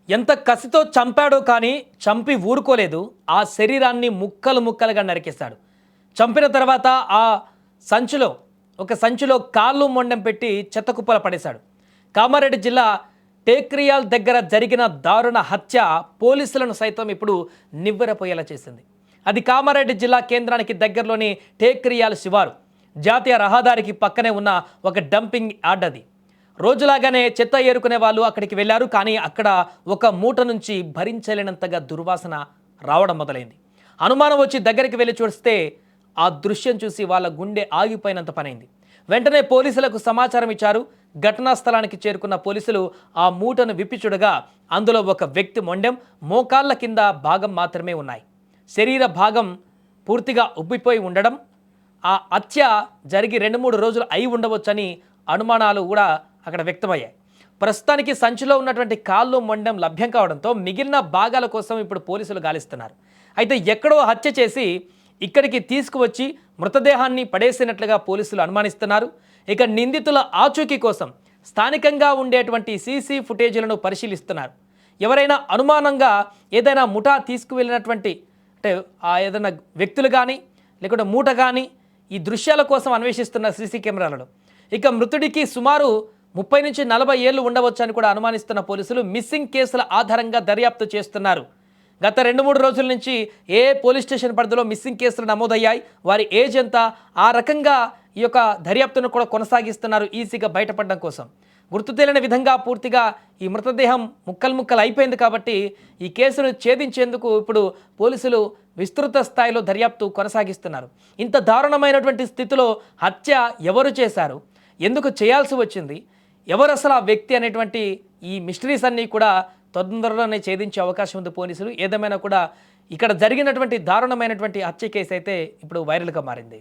ఎంత కసితో చంపాడో కానీ చంపి ఊరుకోలేదు. ఆ శరీరాన్ని ముక్కలు ముక్కలుగా నరికేశాడు. చంపిన తర్వాత ఆ సంచిలో ఒక సంచిలో కాళ్ళు మొండెం పెట్టి చెత్తకుప్పల పడేశాడు. కామారెడ్డి జిల్లా టేక్రియాల్ దగ్గర జరిగిన దారుణ హత్య పోలీసులను సైతం ఇప్పుడు నివ్వెరపోయేలా చేసింది. అది కామారెడ్డి జిల్లా కేంద్రానికి దగ్గరలోని టేక్రియాల్ శివారు. జాతీయ రహదారికి పక్కనే ఉన్న ఒక డంపింగ్ యార్డ్ అది. రోజులాగానే చెత్త ఏరుకునే వాళ్ళు అక్కడికి వెళ్ళారు. కానీ అక్కడ ఒక మూట నుంచి భరించలేనంతగా దుర్వాసన రావడం మొదలైంది. అనుమానం వచ్చి దగ్గరికి వెళ్ళి చూస్తే ఆ దృశ్యం చూసి వాళ్ళ గుండె ఆగిపోయినంత పనైంది. వెంటనే పోలీసులకు సమాచారం ఇచ్చారు. ఘటనా స్థలానికి చేరుకున్న పోలీసులు ఆ మూటను విప్పి చూడగా అందులో ఒక వ్యక్తి మొండెం, మోకాళ్ళ కింద భాగం మాత్రమే ఉన్నాయి. శరీర భాగం పూర్తిగా ఉబ్బిపోయి ఉండడం, ఆ హత్య జరిగి 2-3 రోజులు అయి ఉండవచ్చని అనుమానాలు కూడా అక్కడ వ్యక్తమయ్యాయి. ప్రస్తుతానికి సంచిలో ఉన్నటువంటి కాళ్ళు మొండెం లభ్యం కావడంతో మిగిలిన భాగాల కోసం ఇప్పుడు పోలీసులు గాలిస్తున్నారు. అయితే ఎక్కడో హత్య చేసి ఇక్కడికి తీసుకువచ్చి మృతదేహాన్ని పడేసినట్లుగా పోలీసులు అనుమానిస్తున్నారు. ఇక నిందితుల ఆచూకీ కోసం స్థానికంగా ఉండేటువంటి సీసీ ఫుటేజీలను పరిశీలిస్తున్నారు. ఎవరైనా అనుమానంగా ఏదైనా ముఠా తీసుకువెళ్ళినటువంటి అంటే ఏదైనా వ్యక్తులు కానీ లేకుంటే మూట కానీ ఈ దృశ్యాల కోసం అన్వేషిస్తున్న సీసీ కెమెరాలలో. ఇక మృతుడికి సుమారు 30 నుంచి 40 ఏళ్ళు ఉండవచ్చని కూడా అనుమానిస్తున్న పోలీసులు మిస్సింగ్ కేసుల ఆధారంగా దర్యాప్తు చేస్తున్నారు. గత 2-3 రోజుల నుంచి ఏ పోలీస్ స్టేషన్ పరిధిలో మిస్సింగ్ కేసులు నమోదయ్యాయి, వారి ఏజ్ ఎంత, ఆ రకంగా ఈ యొక్క దర్యాప్తును కూడా కొనసాగిస్తున్నారు ఈజీగా బయటపడడం కోసం. గుర్తు తెలియని విధంగా పూర్తిగా ఈ మృతదేహం ముక్కలు అయిపోయింది కాబట్టి ఈ కేసును ఛేదించేందుకు ఇప్పుడు పోలీసులు విస్తృత స్థాయిలో దర్యాప్తు కొనసాగిస్తున్నారు. ఇంత దారుణమైనటువంటి స్థితిలో హత్య ఎవరు చేశారు, ఎందుకు చేయాల్సి వచ్చింది, ఎవరు అసలు ఆ వ్యక్తి అనేటువంటి ఈ మిస్టరీస్ అన్నీ కూడా తొందరలోనే ఛేదించే అవకాశం ఉంది పోలీసులు. ఏదేమైనా కూడా ఇక్కడ జరిగినటువంటి దారుణమైనటువంటి హత్య కేసు అయితే ఇప్పుడు వైరల్గా మారింది.